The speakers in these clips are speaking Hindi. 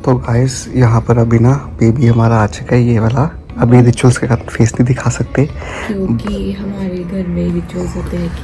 तो गाइस यहाँ पर अभी ना बेबी हमारा आ चुका है, ये वाला। अभी रिचुअल्स के साथ फेस नहीं दिखा सकते क्योंकि हमारे घर में रिचुअल्स होते हैं कि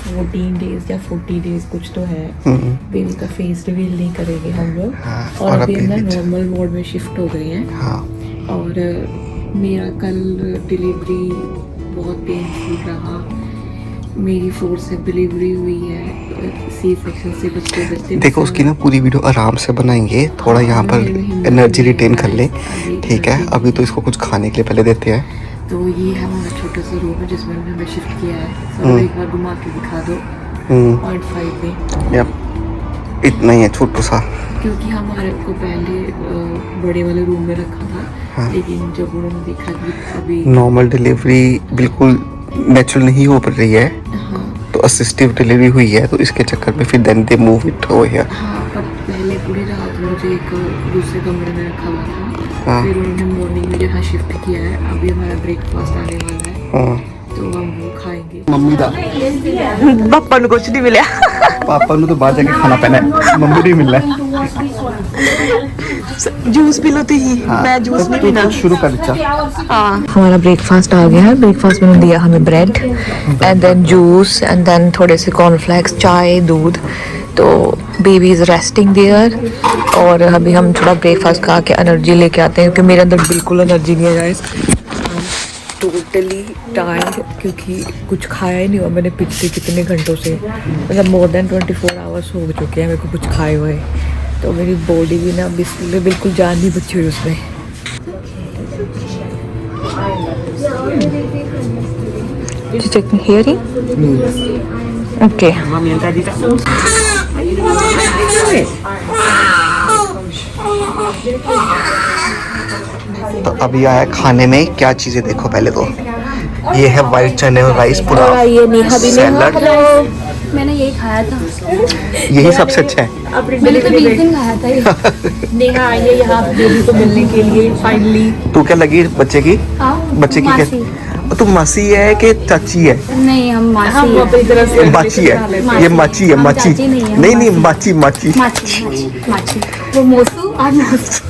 14 डेज या 40 डेज कुछ तो है, बेबी का फेस रिवील नहीं करेंगे हम लोग। और अभी हम ना नॉर्मल मोड में शिफ्ट हो गए हैं। और मेरा कल डिलीवरी बहुत पेनफुल रहा। मेरी 4 से डिलीवरी हुई है, सी सेक्शन से बचते देखो उसकी ना पूरी वीडियो आराम से बनाएंगे, थोड़ा यहाँ पर एनर्जी रिटेन कर ले, ठीक है। अभी तो इसको कुछ खाने के लिए पहले देते हैं। तो ये है हमारा छोटा सा रूम है जिसमें हमने शिफ्ट किया है। सब एक बार घुमा के दिखा दो। 0.5 में इतना ही है, छोटा सा, क्योंकि हमारे को पहले बड़े वाले रूम में रखा था। लेकिन जब उन्होंने देखा कि अभी नॉर्मल डिलीवरी बिल्कुल नेचुरल नहीं हो पा रही है, तो असिस्टिव डिलीवरी हुई है, तो इसके चक्कर में फिर then they move it over here. पर पहले पूरी रात मुझे एक दूसरे कमरे में रखा हुआ था। फिर उन्होंने मॉर्निंग में यहाँ शिफ्ट किया है। अभी हमारा ब्रेकफास्ट आने वाला है, तो हम वो खाएंगे। मम्मी दा पापा को कुछ नहीं मिला। पापा ने तो बाहर जाके खाना पीना है, मम्मी नहीं मिल रहा। जूस पी लो ही। मैं जूस नहीं पीना। शुरू कर दिया। हमारा ब्रेकफास्ट आ गया है। ब्रेकफास्ट में दिया हमें bread and then juice and then थोड़े से कॉर्नफ्लेक्स, चाय, दूध। तो बेबी इज़ रेस्टिंग देयर। और अभी हम थोड़ा ब्रेकफास्ट खा के एनर्जी लेके आते हैं, क्योंकि मेरे अंदर बिल्कुल एनर्जी नहीं है गाइस। टोटली टायर्ड, क्योंकि कुछ खाया ही नहीं हुआ मैंने पिछले कितने घंटों से, मतलब मोर देन 24 आवर्स हो चुके हैं मेरे को कुछ खाए हुए। तो मेरी बॉडी भी ना बिल्कुल जान नहीं बची हुई उसमें। Checking hearing okay. तो अभी आया खाने में क्या चीजें, देखो पहले तो ये है वाइट चने और राइस पूरा, सैलड। मैंने यही खाया था, यही सबसे अच्छा है। मैंने तो 20 दिन खाया था ये। नेहा आई है यहाँ बेबी को मिलने के लिए फाइनली। तू क्या लगी बच्चे की? बच्चे की मासी। क्या तू मासी है कि चाची है? नहीं, हम मासी हम अपनी तरफ से माची है, ये माची है, माची नहीं माची माची। माची वो मोसू और मोसू।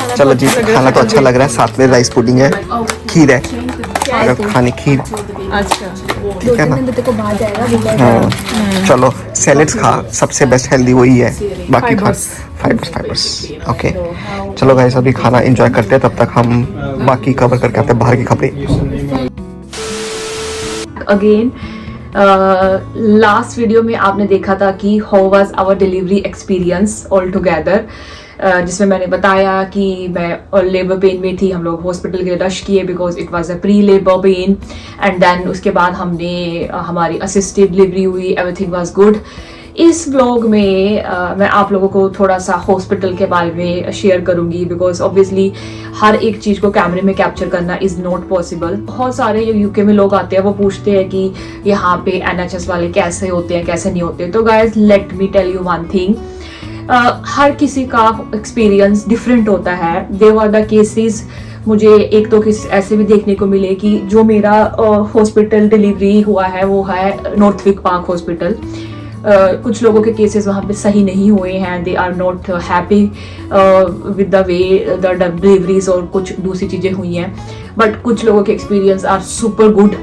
चलो जी, खाना तो अच्छा लग रहा है। साथ में राइस पुडिंग है, खीर है, अगर खाने खीर ठीक है ना। हाँ चलो, सैलेड्स खा, सबसे बेस्ट हेल्दी वही है, बाकी खा फाइबर्स। ओके चलो गाइस, अभी खाना एंजॉय करते हैं, तब तक हम बाकी कवर करके आते हैं बाहर की खबरें। अगेन लास्ट वीडियो में आपने देखा था कि how was our delivery experience all together, जिसमें मैंने बताया कि मैं लेबर पेन में थी। हम लोग हॉस्पिटल के रश किए because it was a pre labour pain and then उसके बाद हमने हमारी असिस्टिव डिलीवरी हुई, एवरीथिंग वाज गुड। इस व्लॉग में मैं आप लोगों को थोड़ा सा हॉस्पिटल के बारे में शेयर करूंगी, बिकॉज ऑब्वियसली हर एक चीज़ को कैमरे में कैप्चर करना इज़ नॉट पॉसिबल। बहुत सारे जो यूके में लोग आते हैं वो पूछते हैं कि यहाँ पे NHS वाले कैसे होते हैं कैसे नहीं होते। तो guys let me tell you one thing, हर किसी का एक्सपीरियंस डिफरेंट होता है। देयर आर द केसेस, मुझे एक दो केस ऐसे भी देखने को मिले कि जो मेरा हॉस्पिटल डिलीवरी हुआ है वो है नॉर्थविक पार्क हॉस्पिटल। कुछ लोगों के केसेस वहाँ पे सही नहीं हुए हैं, they are not happy with the way the deliveries, और कुछ दूसरी चीज़ें हुई हैं। बट कुछ लोगों के experience are super good.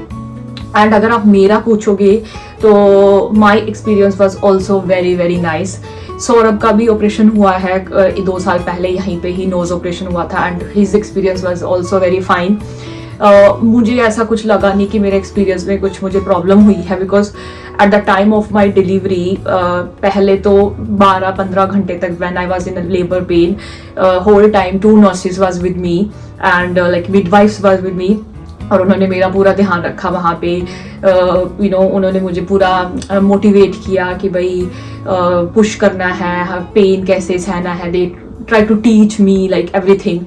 And अगर आप मेरा पूछोगे तो my experience was also very very nice. Saurabh का भी ऑपरेशन हुआ है 2 साल पहले, यहीं पे ही नोज ऑपरेशन हुआ था and his experience was also very fine. मुझे ऐसा कुछ लगा नहीं कि मेरे एक्सपीरियंस में कुछ मुझे प्रॉब्लम हुई है, because at the time of my delivery पहले तो 12-15 घंटे तक when I was in labour pain, whole time 2 nurses was with me and like midwifes was with me, और उन्होंने मेरा पूरा ध्यान रखा वहाँ पे। यू नो उन्होंने मुझे पूरा मोटिवेट किया कि भाई पुश करना है, पेन कैसे सहना है, they try to teach me like everything.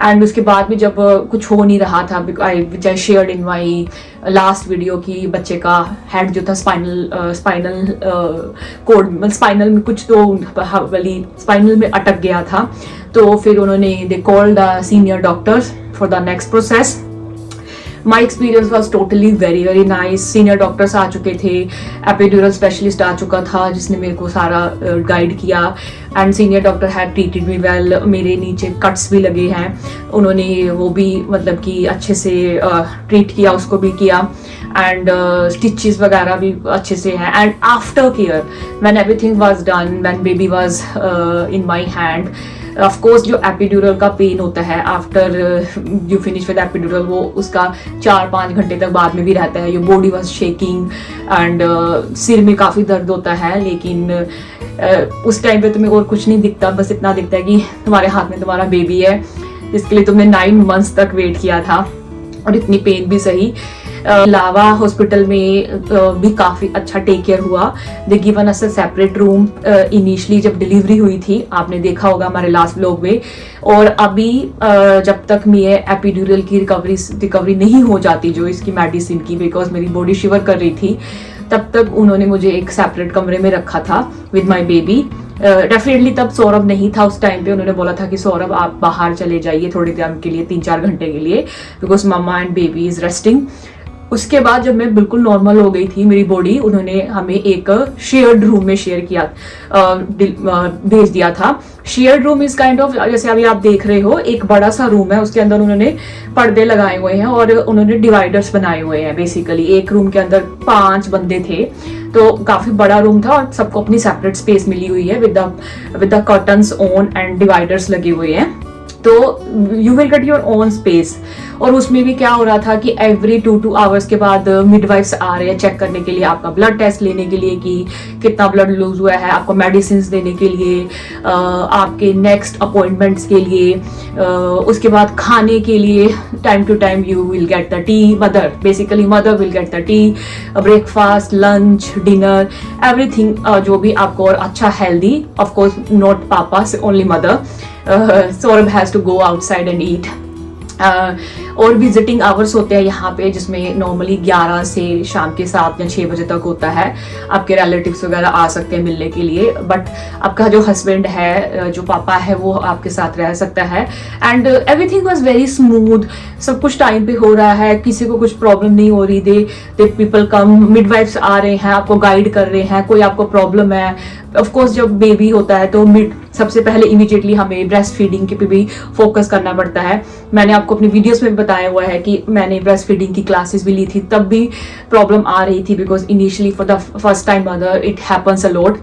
And उसके बाद भी जब कुछ हो नहीं रहा था, which I shared in my last video की बच्चे का हेड जो था स्पाइनल कोड मतलब स्पाइनल में कुछ तो वाली स्पाइनल में अटक गया था। तो फिर उन्होंने they called the senior doctors for the next process. My experience was totally very very nice. Senior doctors आ चुके थे, एपिड्यूरल स्पेशलिस्ट आ चुका था जिसने मेरे को सारा गाइड किया, and senior doctor had treated me well. मेरे नीचे कट्स भी लगे हैं, उन्होंने वो भी मतलब कि अच्छे से ट्रीट किया, उसको भी किया, एंड स्टिचेस वगैरह भी अच्छे से हैं। And after care when everything was done, when baby was in my hand, of course जो एपिड्यूरल का पेन होता है after you finish with epidural, वो उसका 4-5 घंटे तक बाद में भी रहता है। Your body was shaking and सिर में काफ़ी दर्द होता है, लेकिन उस टाइम पे तुम्हें और कुछ नहीं दिखता, बस इतना दिखता है कि तुम्हारे हाथ में तुम्हारा बेबी है, इसके लिए तुमने 9 मंथ्स तक वेट किया था, और इतनी पेन भी सही। लावा हॉस्पिटल में भी काफ़ी अच्छा टेक केयर हुआ। They given us a separate room initially जब डिलीवरी हुई थी, आपने देखा होगा हमारे लास्ट व्लॉग में। और अभी जब तक मैं एपिड्यूरल की रिकवरी नहीं हो जाती जो इसकी मेडिसिन की, बिकॉज मेरी बॉडी शिवर कर रही थी, तब तक उन्होंने मुझे एक सेपरेट कमरे में रखा था विद माई बेबी। डेफिनेटली तब सौरभ नहीं था उस टाइम पे। उन्होंने बोला था कि सौरभ आप बाहर चले जाइए थोड़ी देर के लिए, 3-4 घंटे के लिए, because mama and baby is resting. उसके बाद जब मैं बिल्कुल नॉर्मल हो गई थी मेरी बॉडी, उन्होंने हमें एक शेयर्ड रूम में भेज दिया था। Shared room is kind of, जैसे अभी आप देख रहे हो, एक बड़ा सा रूम है, उसके अंदर उन्होंने पर्दे लगाए हुए हैं और उन्होंने डिवाइडर्स बनाए हुए हैं। बेसिकली एक रूम के अंदर 5 बंदे थे, तो काफी बड़ा रूम था और सबको अपनी सेपरेट स्पेस मिली हुई है with the curtains on and dividers लगे हुए हैं, तो you will get your own space. और उसमें भी क्या हो रहा था कि एवरी 2 आवर्स के बाद मिडवाइफ्स आ रहे हैं चेक करने के लिए, आपका ब्लड टेस्ट लेने के लिए कि कितना ब्लड लूज हुआ है, आपको मेडिसिन देने के लिए, आपके नेक्स्ट अपॉइंटमेंट्स के लिए, उसके बाद खाने के लिए time to time you will get the tea. Mother will get the tea, breakfast, lunch, dinner, everything जो भी आपको और अच्छा healthy. Of course not papa, only mother. Saurabh has to go outside and eat. और विजिटिंग आवर्स होते हैं यहाँ पे, जिसमें नॉर्मली 11 से शाम के 7 या 6 बजे तक होता है। आपके रिलेटिव्स वगैरह आ सकते हैं मिलने के लिए, बट आपका जो हस्बैंड है, जो पापा है, वो आपके साथ रह सकता है। And everything was very smooth, सब कुछ टाइम पे हो रहा है, किसी को कुछ प्रॉब्लम नहीं हो रही। दे पीपल कम, मिडवाइफ्स आ रहे हैं, आपको गाइड कर रहे हैं, कोई आपको प्रॉब्लम है। ऑफ कोर्स जब बेबी होता है तो सबसे पहले इमीडिएटली हमें ब्रेस्ट फीडिंग के पे भी फोकस करना पड़ता है। मैंने आपको अपनी वीडियोस में बताया हुआ है कि मैंने ब्रेस्ट फीडिंग की क्लासेस भी ली थी, तब भी प्रॉब्लम आ रही थी, because initially for the first time mother it happens a lot.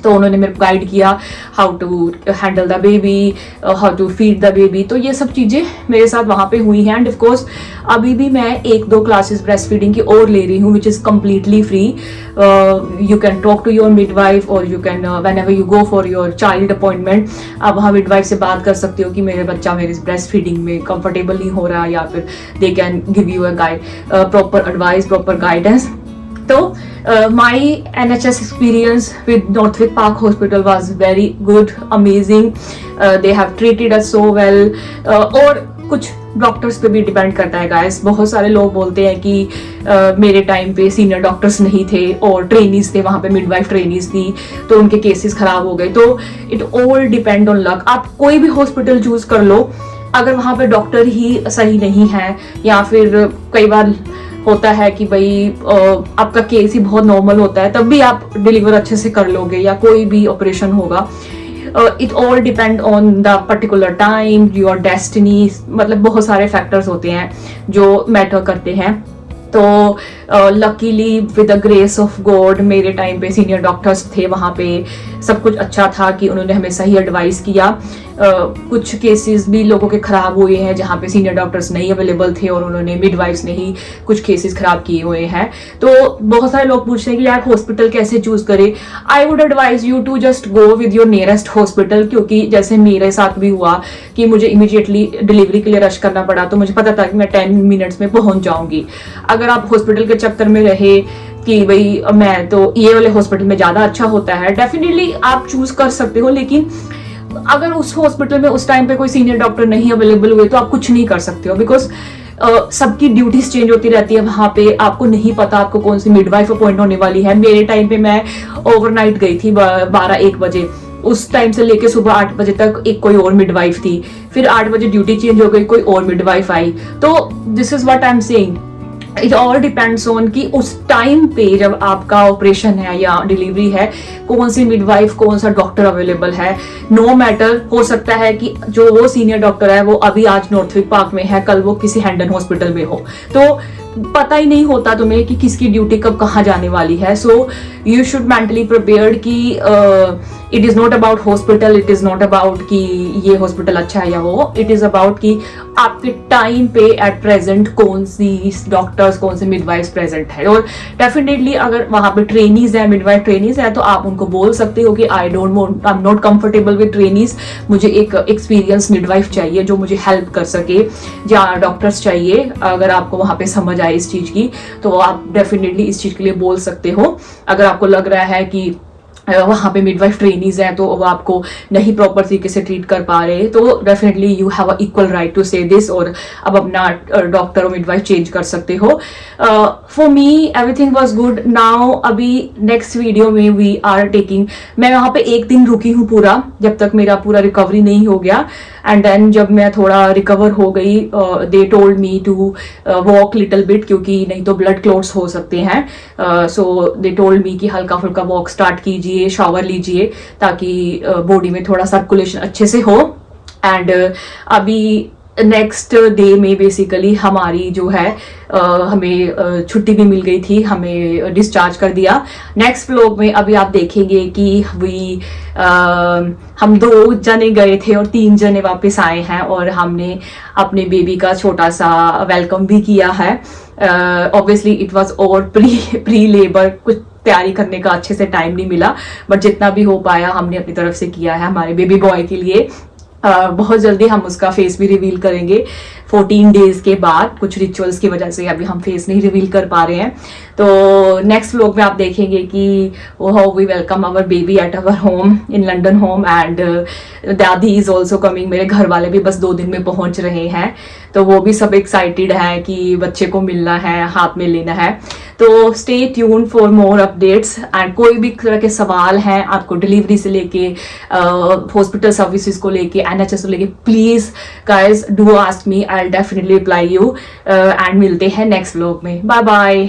तो उन्होंने मेरे को गाइड किया how to handle the baby, how to feed the baby. तो ये सब चीज़ें मेरे साथ वहाँ पे हुई हैं। एंड ऑफ कोर्स अभी भी मैं 1-2 क्लासेस ब्रेस्ट फीडिंग की और ले रही हूँ, which is completely free. You can talk to your midwife, और you can whenever you go for your child appointment, आप वहाँ मिडवाइफ से बात कर सकते हो कि मेरे बच्चा मेरी ब्रेस्ट फीडिंग में कंफर्टेबल नहीं हो रहा, या फिर they can give you a guide, proper advice, proper guidance. So my NHS experience with Northwick Park Hospital was very good, amazing. They have treated us so well. और कुछ डॉक्टर्स पे भी डिपेंड करता है गाइस। बहुत सारे लोग बोलते हैं कि मेरे टाइम पे सीनियर डॉक्टर्स नहीं थे और ट्रेनीज थे, वहाँ पे मिडवाइफ ट्रेनीज थी, तो उनके केसेस खराब हो गए। तो it all depend on luck. आप कोई भी हॉस्पिटल चूज कर लो, अगर वहाँ पे डॉक्टर ही सही नहीं है, या फिर कई बार होता है कि भाई आपका केस ही बहुत नॉर्मल होता है, तब भी आप डिलीवर अच्छे से कर लोगे, या कोई भी ऑपरेशन होगा। It all depend on the particular time, your destiny, मतलब बहुत सारे फैक्टर्स होते हैं जो मैटर करते हैं। तो luckily with the grace of God मेरे टाइम पे सीनियर डॉक्टर्स थे वहाँ पे, सब कुछ अच्छा था कि उन्होंने हमें सही एडवाइस किया। कुछ केसेस भी लोगों के खराब हुए हैं जहाँ पे सीनियर डॉक्टर्स नहीं अवेलेबल थे और उन्होंने मिडवाइफ्स ने ही कुछ केसेस खराब किए हुए हैं। तो बहुत सारे लोग पूछते हैं कि यार हॉस्पिटल कैसे चूज करें। I would advise you to just go with your nearest hospital, क्योंकि जैसे मेरे साथ भी हुआ कि मुझे इमीडिएटली डिलीवरी के लिए रश करना पड़ा, तो मुझे पता था कि मैं 10 मिनट्स में पहुंच जाऊंगी। अगर आप हॉस्पिटल के चक्कर में रहे कि भाई मैं तो ये वाले हॉस्पिटल में ज्यादा अच्छा होता है, डेफिनेटली आप चूज कर सकते हो, लेकिन अगर उस हॉस्पिटल में उस टाइम पे कोई सीनियर डॉक्टर नहीं अवेलेबल हुए तो आप कुछ नहीं कर सकते हो, बिकॉज सबकी ड्यूटीज चेंज होती रहती है वहां पे। आपको नहीं पता आपको कौन सी मिडवाइफ अपॉइंट होने वाली है। मेरे टाइम पे मैं ओवरनाइट गई थी 12-1 बजे, उस टाइम से लेके सुबह 8 बजे तक एक कोई और मिडवाइफ थी, फिर 8 बजे ड्यूटी चेंज हो गई, कोई और मिडवाइफ आई। तो this is what I am saying, it all depends on कि उस टाइम पे जब आपका ऑपरेशन है या डिलीवरी है, कौन सी मिडवाइफ, कौन सा डॉक्टर अवेलेबल है। नो मैटर, हो सकता है कि जो वो सीनियर डॉक्टर है वो अभी आज नॉर्थविक पार्क में है, कल वो किसी हैंडन हॉस्पिटल में हो, तो पता ही नहीं होता तुम्हें कि किसकी ड्यूटी कब कहाँ जाने वाली है। So you should mentally prepared कि it is not about hospital, it is not about कि ये हॉस्पिटल अच्छा है या वो, इट इज अबाउट कि आपके टाइम पे एट प्रेजेंट कौन सी डॉक्टर्स, कौन से मिडवाइफ्स प्रेजेंट है। और डेफिनेटली अगर वहां पे ट्रेनीज है, मिडवाइफ ट्रेनीज है, तो आप उनको बोल सकते हो कि I am not comfortable with trainees, मुझे एक एक्सपीरियंस मिडवाइफ चाहिए जो मुझे हेल्प कर सके, या डॉक्टर्स चाहिए। अगर आपको वहां पे समझ आए इस चीज की, तो आप डेफिनेटली इस चीज के लिए बोल सकते हो। अगर आपको लग रहा है कि वहाँ पे मिडवाइफ ट्रेनीज हैं तो वो आपको नहीं प्रॉपर तरीके से ट्रीट कर पा रहे, तो definitely you have a equal right to say this, और अब अपना डॉक्टर और मिडवाइफ चेंज कर सकते हो। For me everything was good. Now अभी नेक्स्ट वीडियो में वी आर टेकिंग, मैं वहाँ पे एक दिन रुकी हूँ पूरा, जब तक मेरा पूरा रिकवरी नहीं हो गया, एंड देन जब मैं थोड़ा रिकवर हो गई, they told me to walk little bit, क्योंकि नहीं तो ब्लड क्लॉट्स हो सकते हैं। सो दे टोल्ड मी कि हल्का फुल्का वॉक स्टार्ट कीजिए, शावर लीजिए, ताकि बॉडी में थोड़ा सर्कुलेशन अच्छे से हो। एंड अभी नेक्स्ट डे में बेसिकली हमारी जो है हमें छुट्टी भी मिल गई थी, हमें डिस्चार्ज कर दिया। नेक्स्ट व्लॉग में अभी आप देखेंगे कि हम 2 जने गए थे और 3 जने वापस आए हैं, और हमने अपने बेबी का छोटा सा वेलकम भी किया है। Obviously it was over pre labour, कुछ तैयारी करने का अच्छे से टाइम नहीं मिला, बट जितना भी हो पाया हमने अपनी तरफ से किया है हमारे बेबी बॉय के लिए। बहुत जल्दी हम उसका फेस भी रिवील करेंगे 14 डेज के बाद, कुछ रिचुअल्स की वजह से अभी हम फेस नहीं रिवील कर पा रहे हैं। तो नेक्स्ट व्लॉग में आप देखेंगे कि how we welcome our baby at our home in London home, and दादी इज ऑल्सो कमिंग। मेरे घर वाले भी बस 2 दिन में पहुंच रहे हैं, तो वो भी सब एक्साइटेड हैं कि बच्चे को मिलना है, हाथ में लेना है। तो stay tune for more updates, and कोई भी तरह के सवाल हैं आपको डिलीवरी से लेके हॉस्पिटल सर्विसेज को लेके, NHS को लेके, please guys do ask me, I will definitely reply you. And मिलते हैं नेक्स्ट व्लॉग में। Bye bye.